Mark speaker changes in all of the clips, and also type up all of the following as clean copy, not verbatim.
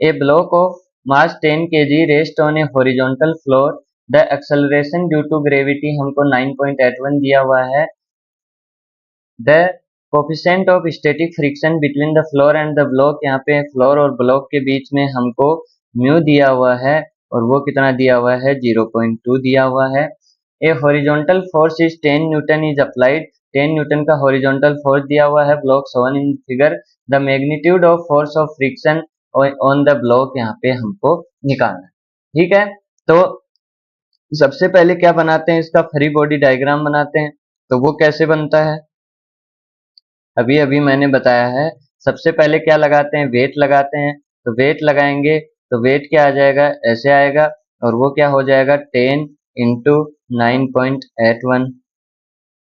Speaker 1: A block of mass 10 kg rest on a horizontal floor, the acceleration due to gravity हमको 9.81 दिया हुआ है। The coefficient of static friction between the floor and the block, यहाँ पे floor और block के बीच में हमको म्यू दिया हुआ है और वो कितना दिया हुआ है 0.2 दिया हुआ है। ए horizontal force is 10 Newton is applied, 10 Newton का हॉरिजॉन्टल फोर्स दिया हुआ है block shown in figure. The magnitude of force of friction on the block यहाँ पे हमको निकालना है। ठीक है, तो सबसे पहले क्या बनाते हैं, इसका फ्री बॉडी डायग्राम बनाते हैं। तो वो कैसे बनता है अभी अभी मैंने बताया है। सबसे पहले क्या लगाते हैं, वेट लगाते हैं। तो वेट लगाएंगे तो वेट क्या आ जाएगा, ऐसे आएगा और वो क्या हो जाएगा 10 इंटू 9.81।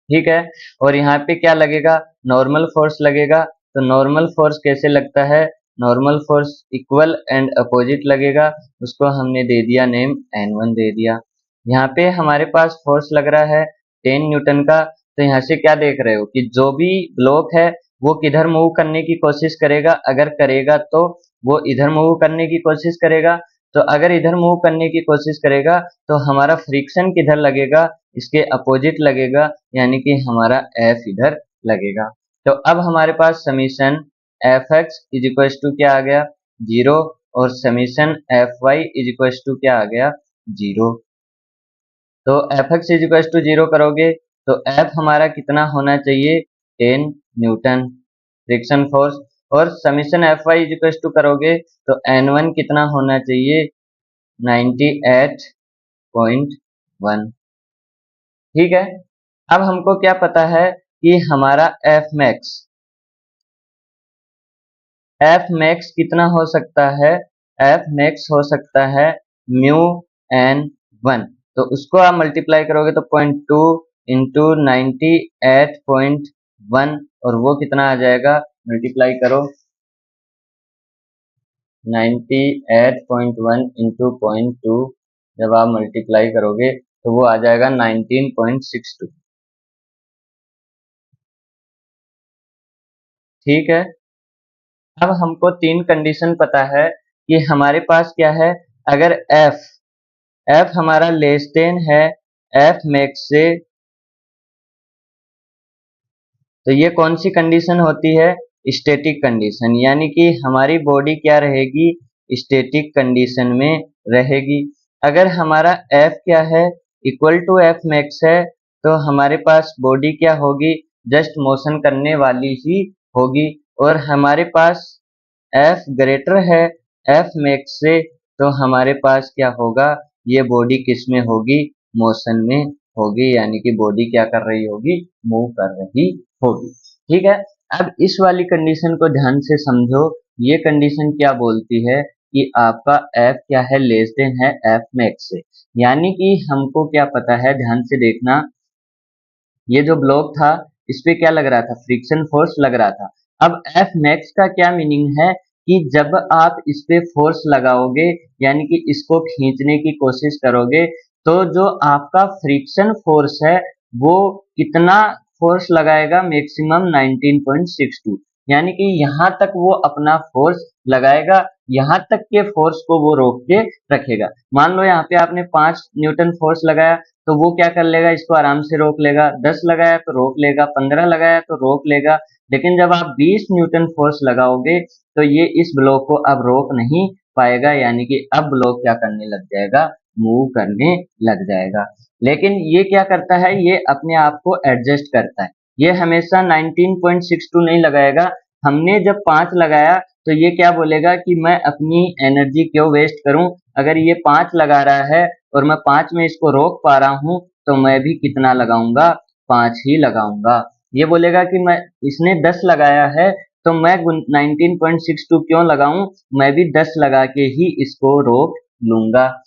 Speaker 1: ठीक है, और यहाँ पे क्या लगेगा, नॉर्मल फोर्स लगेगा। तो नॉर्मल फोर्स कैसे लगता है, normal force equal and opposite लगेगा, उसको हमने दे दिया नेम N1 दे दिया। यहाँ पे हमारे पास फोर्स लग रहा है 10 न्यूटन का। तो यहाँ से क्या देख रहे हो कि जो भी ब्लॉक है वो किधर मूव करने की कोशिश करेगा, अगर करेगा तो वो इधर मूव करने की कोशिश करेगा। तो अगर इधर मूव करने की कोशिश करेगा तो हमारा फ्रिक्शन किधर लगेगा, इसके अपोजिट लगेगा, यानी कि हमारा F इधर लगेगा। तो अब हमारे पास summation Fx is equal to क्या आ गया 0 और summation Fy is equal to क्या आ गया 0। तो Fx इज इक्वल टू 0 करोगे तो F हमारा कितना होना चाहिए 10 न्यूटन फ्रिक्शन फोर्स, और summation Fy is equal to करोगे तो N1 कितना होना चाहिए 98.1। ठीक है, अब हमको क्या पता है कि हमारा F मैक्स कितना हो सकता है, F मैक्स हो सकता है म्यू N1। तो उसको आप मल्टीप्लाई करोगे तो 0.2 इंटू 98.1 और वो कितना आ जाएगा, मल्टीप्लाई करो 98.1 इंटू 0.2, जब आप मल्टीप्लाई करोगे तो वो आ जाएगा 19.62। ठीक है, अब हमको तीन कंडीशन पता है कि हमारे पास क्या है, अगर F हमारा लेस देन है F मैक्स से, तो ये कौन सी कंडीशन होती है, स्टैटिक कंडीशन, यानी कि हमारी बॉडी क्या रहेगी, स्टैटिक कंडीशन में रहेगी। अगर हमारा F क्या है इक्वल टू F मैक्स है तो हमारे पास बॉडी क्या होगी, जस्ट मोशन करने वाली ही होगी। और हमारे पास F ग्रेटर है F मैक्स से तो हमारे पास क्या होगा, ये बॉडी किस में होगी, मोशन में होगी, यानी कि बॉडी क्या कर रही होगी, मूव कर रही होगी। ठीक है, अब इस वाली कंडीशन को ध्यान से समझो। ये कंडीशन क्या बोलती है कि आपका F क्या है, लेस देन है F मैक्स से, यानी कि हमको क्या पता है, ध्यान से देखना, ये जो ब्लॉक था इस पे क्या लग रहा था, फ्रिक्शन फोर्स लग रहा था। अब F मैक्स का क्या मीनिंग है कि जब आप इस पे फोर्स लगाओगे, यानी कि इसको खींचने की कोशिश करोगे, तो जो आपका फ्रिक्शन फोर्स है वो कितना फोर्स लगाएगा, मैक्सिमम 19.62, यानी कि यहाँ तक वो अपना फोर्स लगाएगा, यहाँ तक के फोर्स को वो रोक के रखेगा। मान लो यहाँ पे आपने 5 न्यूटन फोर्स लगाया तो वो क्या कर लेगा, इसको आराम से रोक लेगा, 10 लगाया तो रोक लेगा, 15 लगाया तो रोक लेगा। लेकिन जब आप 20 न्यूटन फोर्स लगाओगे तो ये इस ब्लॉक को अब रोक नहीं पाएगा, यानी कि अब ब्लॉक क्या करने लग जाएगा, मूव करने लग जाएगा। लेकिन ये क्या करता है, ये अपने आप को एडजस्ट करता है, ये हमेशा 19.62 नहीं लगाएगा। हमने जब 5 लगाया तो ये क्या बोलेगा कि मैं अपनी एनर्जी क्यों वेस्ट करूं, अगर ये 5 लगा रहा है और मैं 5 में इसको रोक पा रहा हूं तो मैं भी कितना लगाऊंगा, 5 ही लगाऊंगा। ये बोलेगा कि मैं, इसने 10 लगाया है तो मैं 19.62 क्यों लगाऊं, मैं भी 10 लगा के ही इसको रोक लूंगा।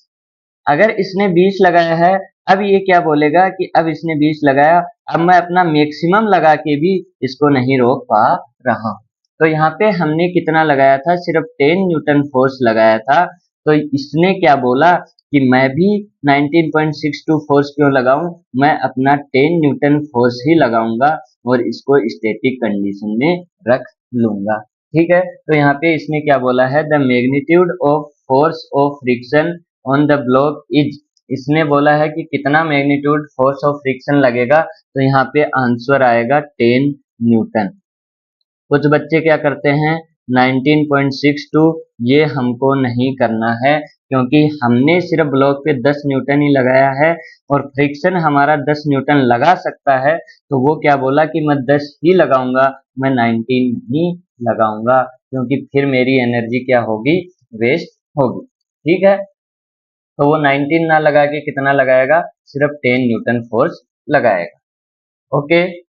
Speaker 1: अगर इसने 20 लगाया है, अब ये क्या बोलेगा कि अब इसने 20 लगाया, अब मैं अपना मैक्सिमम लगा के भी इसको नहीं रोक पा रहा। तो यहाँ पे हमने कितना लगाया था, सिर्फ 10 न्यूटन फोर्स लगाया था। तो इसने क्या बोला कि मैं भी 19.62 फोर्स क्यों लगाऊं, मैं अपना 10 न्यूटन फोर्स ही लगाऊंगा और इसको स्टैटिक कंडीशन में रख लूंगा। ठीक है, तो यहाँ पे इसने क्या बोला है, the magnitude of force of friction on the block is, इसने बोला है कि कितना मैग्नीट्यूड फोर्स ऑफ फ्रिक्शन लगेगा, तो यहाँ पे आंसर आएगा 10 न्यूटन। कुछ बच्चे क्या करते हैं 19.62, ये हमको नहीं करना है क्योंकि हमने सिर्फ ब्लॉक पे 10 न्यूटन ही लगाया है और फ्रिक्शन हमारा 10 न्यूटन लगा सकता है, तो वो क्या बोला कि मैं 10 ही लगाऊंगा, मैं 19 नहीं लगाऊंगा, क्योंकि फिर मेरी एनर्जी क्या होगी, वेस्ट होगी। ठीक है, तो वो 19 ना लगा के कितना लगाएगा, सिर्फ 10 न्यूटन फोर्स लगाएगा। ओके।